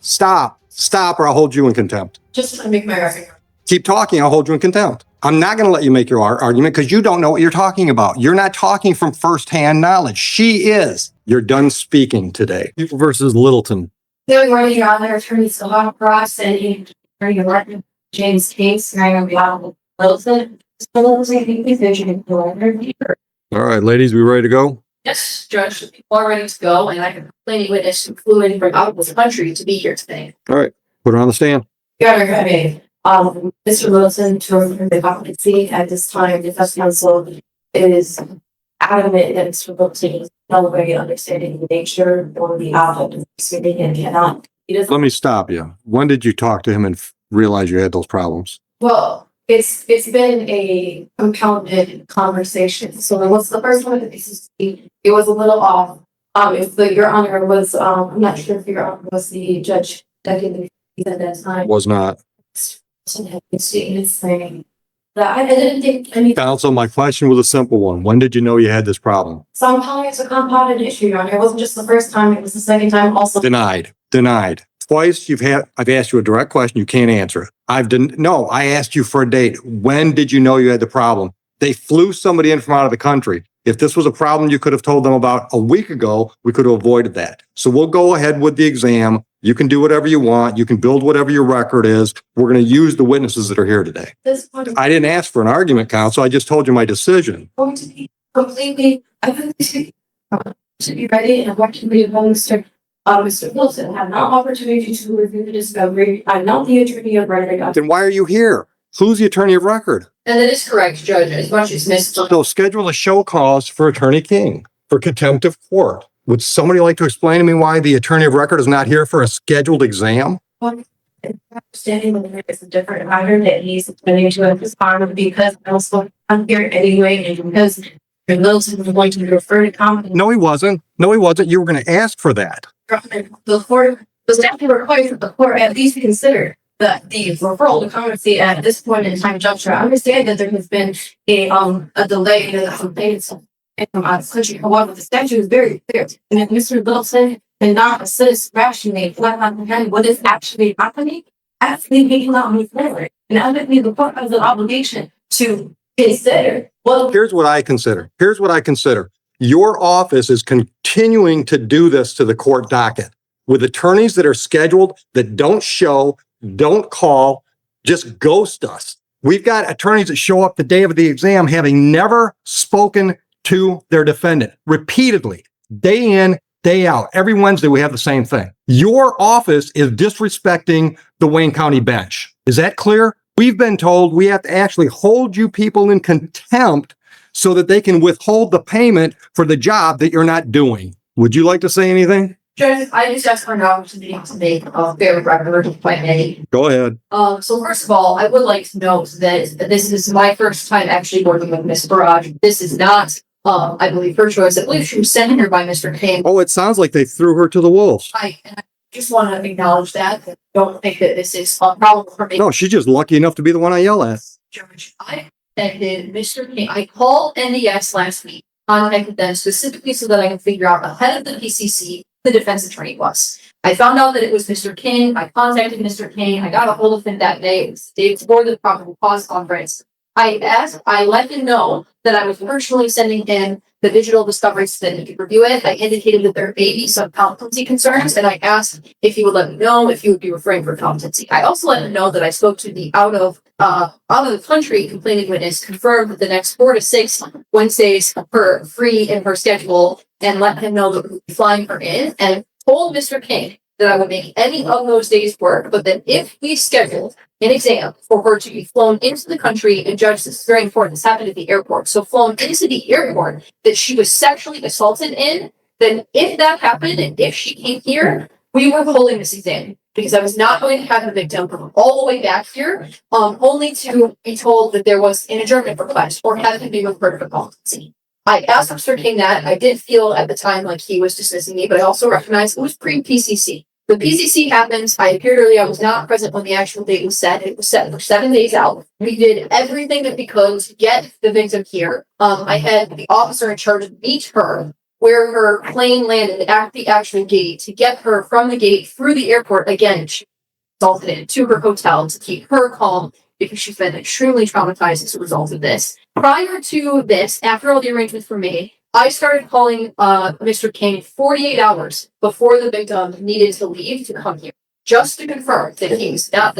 Stop, or I'll hold you in contempt. Just to make my argument. Keep talking, I'll hold you in contempt. I'm not going to let you make your argument because you don't know what you're talking about. You're not talking from firsthand knowledge. She is. You're done speaking today. People versus Littleton. Good morning, Your Honor. Attorney Sahar Ross and Attorney Martin James Case, and I am behalf Littleton. All right, ladies, we ready to go? Yes, Judge. People are ready to go, and I have a complaining witness who flew in from out of the country to be here today. All right, put her on the stand. Your Honor, Mr. Littleton, to the competency at this time, the defense counsel is adamant that Mr. Littleton is no way understanding the nature or the outcome of the proceeding and cannot. Let me stop you. When did you talk to him and realize you had those problems? Well, it's been a compounded conversation. So it was the first one that it was a little off. If Your Honor was, I'm not sure if Your Honor was the judge that at that time. Was not. Statement saying that I didn't think any. Counsel, my question was a simple one. When did you know you had this problem? Somehow it's a compounded issue, Your Honor. It wasn't just the first time; it was the second time also. Denied. Twice I've asked you a direct question. You can't answer it. I asked you for a date. When did you know you had the problem? They flew somebody in from out of the country. If this was a problem you could have told them about a week ago, we could have avoided that. So we'll go ahead with the exam. You can do whatever you want. You can build whatever your record is. We're going to use the witnesses that are here today. I didn't ask for an argument, counsel. I just told you my decision. Going to be completely, I think to be ready and what can be Mr. Wilson had no opportunity to review the discovery. I'm not the attorney of record. Then why are you here? Who's the attorney of record? And that is correct, Judge. As much as missed. So schedule a show cause for Attorney King for contempt of court. Would somebody like to explain to me why the attorney of record is not here for a scheduled exam? Understanding that it's a different matter that he's explaining to us as part of because I'm here anyway, and because Wilson was going to refer to comment. No, he wasn't. You were going to ask for that. The court was definitely required that the court at least consider the referral to competency at this point in time juncture. I understand that there has been a delay in the complaints from out of the country. However, the statute is very clear. And if Mr. Littleton cannot assist rationally what is actually happening, actually making out move forward. And evidently the court has an obligation to consider. Well, here's what I consider. Your office is continuing to do this to the court docket with attorneys that are scheduled that don't show, don't call, just ghost us. We've got attorneys that show up the day of the exam having never spoken to their defendant repeatedly, day in, day out. Every Wednesday we have the same thing. Your office is disrespecting the Wayne County bench. Is that clear? We've been told we have to actually hold you people in contempt so that they can withhold the payment for the job that you're not doing. Would you like to say anything? Judge, I just asked for an opportunity to make a fair record if I may. Go ahead. So first of all, I would like to note that this is my first time actually working with Ms. Barrage. This is not, I believe, her choice. I believe she was sent here by Mr. King. Oh, it sounds like they threw her to the wolves. I just want to acknowledge that. I don't think that this is a problem for me. No, she's just lucky enough to be the one I yell at. Judge, I contacted Mr. King. I called NDS last week, contacted them specifically so that I can figure out ahead of the PCC the defense attorney was. I found out that it was Mr. King. I contacted Mr. King. I got a hold of him that day. It was the day before the probable cause conference. I let him know that I was personally sending him the digital discovery so that he could review it. I indicated that there may be some competency concerns, and I asked if he would let me know if he would be referring for competency. I also let him know that I spoke to the out of the country complaining witness, confirmed that the next 4 to 6 Wednesdays are free in her schedule, and let him know that we would be flying her in, and told Mr. King that I would make any of those days work, but that if we scheduled an exam for her to be flown into the country, and Judge, this is very important, this happened at the airport, so flown into the airport that she was sexually assaulted in, then if that happened, and if she came here, we were holding this exam. Because I was not going to have the victim come all the way back here, only to be told that there was an adjournment request or have him be referred for competency. I asked Mr. King that. I did feel at the time like he was dismissing me, but I also recognized it was pre-PCC. The PCC happens. I appeared early. I was not present when the actual date was set. It was set for 7 days out. We did everything that we could to get the victim here. I had the officer in charge meet her where her plane landed at the actual gate to get her from the gate through the airport. Again, she resulted in to her hotel to keep her calm because she's been extremely traumatized as a result of this. Prior to this, after all the arrangements were made, I started calling Mr. King 48 hours before the victim needed to leave to come here, just to confirm that he's not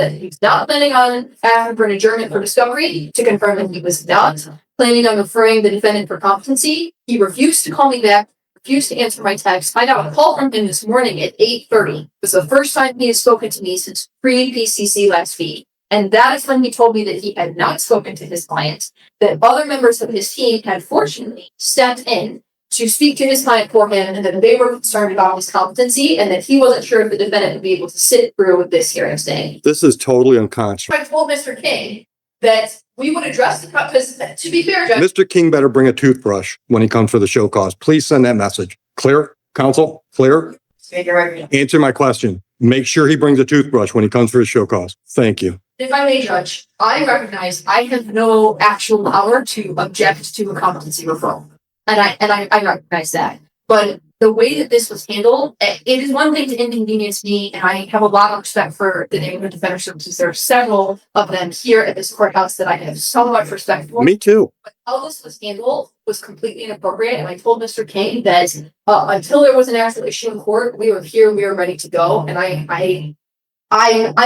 planning on asking for an adjournment for discovery, to confirm that he was not planning on referring the defendant for competency. He refused to call me back, refused to answer my text. I got a call from him this morning at 8:30. It was the first time he has spoken to me since pre-PCC last week. And that is when he told me that he had not spoken to his client, that other members of his team had fortunately stepped in to speak to his client for him, and that they were concerned about his competency, and that he wasn't sure if the defendant would be able to sit through with this hearing today. This is totally unconscionable. I told Mr. King that we would address the, because to be fair, Judge, Mr. King better bring a toothbrush when he comes for the show cause. Please send that message. Clear? Counsel? Clear? Answer my question. Make sure he brings a toothbrush when he comes for his show cause. Thank you. if I may, Judge, I recognize I have no actual power to object to a competency referral. And I recognize that. But the way that this was handled, it is one thing to inconvenience me, and I have a lot of respect for the neighborhood defender services. There are several of them here at this courthouse that I have so much respect for. Me too. But how this was handled was completely inappropriate, and I told Mr. King that until there was an actual issue in court, we were here, we were ready to go, and I'm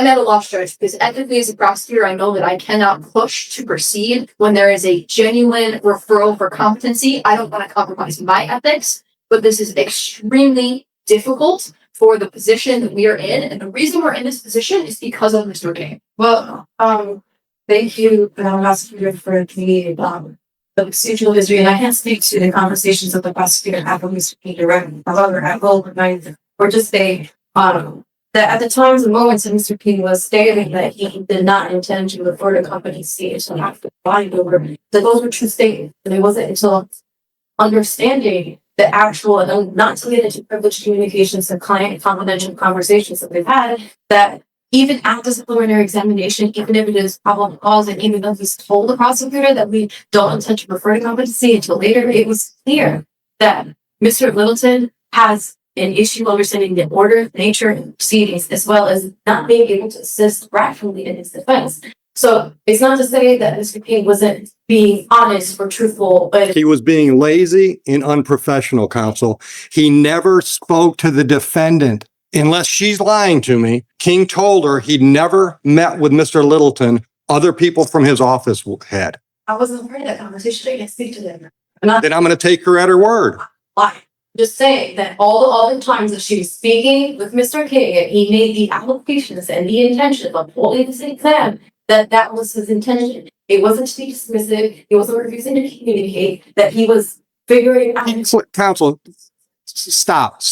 at a loss, Judge, because ethically as a prosecutor, I know that I cannot push to proceed when there is a genuine referral for competency. I don't want to compromise my ethics, but this is extremely difficult for the position that we are in. And the reason we're in this position is because of Mr. King. Well, thank you, prosecutor, for the procedural history, and I can't speak to the conversations that the prosecutor had with Mr. King directly. However, I will remind or just say, that at the times and moments that Mr. King was stating that he did not intend to refer to competency until after body over, that those were true statements. And it wasn't until understanding the actual, and not to get into privileged communications and client confidential conversations that we've had, that even at disciplinary examination, even if it is probable cause, and even though he's told the prosecutor that we don't intend to refer to competency until later, it was clear that Mr. Littleton has an issue understanding the order, nature, and proceedings, as well as not being able to assist rationally in his defense. So it's not to say that Mr. King wasn't being honest or truthful, but He was being lazy and unprofessional, counsel. He never spoke to the defendant. Unless she's lying to me, King told her he'd never met with Mr. Littleton. Other people from his office had. I wasn't part of that conversation. I didn't speak to them. Then I'm going to take her at her word. Why? Just saying that all the times that she was speaking with Mr. King, and he made the applications and the intention of holding this exam, that was his intention. It wasn't to be dismissive. It wasn't refusing to communicate. That he was figuring out. Counsel, stop,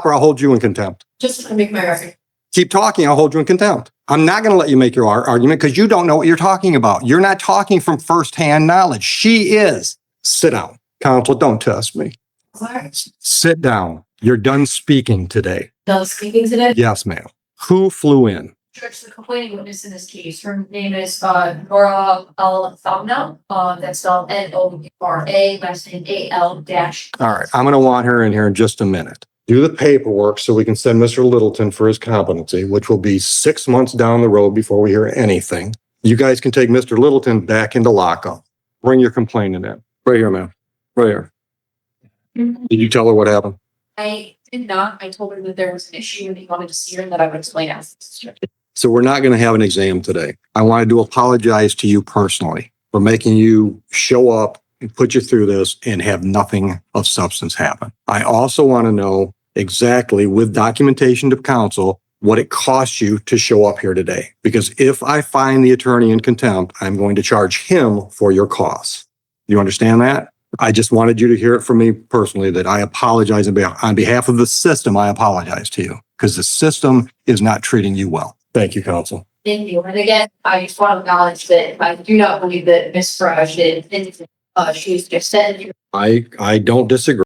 or I'll hold you in contempt. Just to make my record. Keep talking, I'll hold you in contempt. I'm not going to let you make your argument because you don't know what you're talking about. You're not talking from firsthand knowledge. She is. Sit down. Counsel, don't test me. Sorry. Sit down. You're done speaking today. Done speaking today? Yes, ma'am. Who flew in? Judge, the complaining witness in this case, her name is Nora Al-Thamna. That's spelled Nora, last name AL-. All right, I'm going to want her in here in just a minute. Do the paperwork so we can send Mr. Littleton for his competency, which will be 6 months down the road before we hear anything. You guys can take Mr. Littleton back into lockup. Bring your complainant in. Right here, ma'am. Right here. Did you tell her what happened? I did not. I told her that there was an issue and he wanted to see her and that I would explain as. So we're not going to have an exam today. I wanted to apologize to you personally for making you show up and put you through this and have nothing of substance happen. I also want to know exactly with documentation to counsel what it costs you to show up here today. Because if I find the attorney in contempt, I'm going to charge him for your costs. You understand that? I just wanted you to hear it from me personally that I apologize on behalf of the system. I apologize to you because the system is not treating you well. Thank you, counsel. Thank you. And again, I just want to acknowledge that I do not believe that Ms. Farage did anything. She was just said. I don't disagree.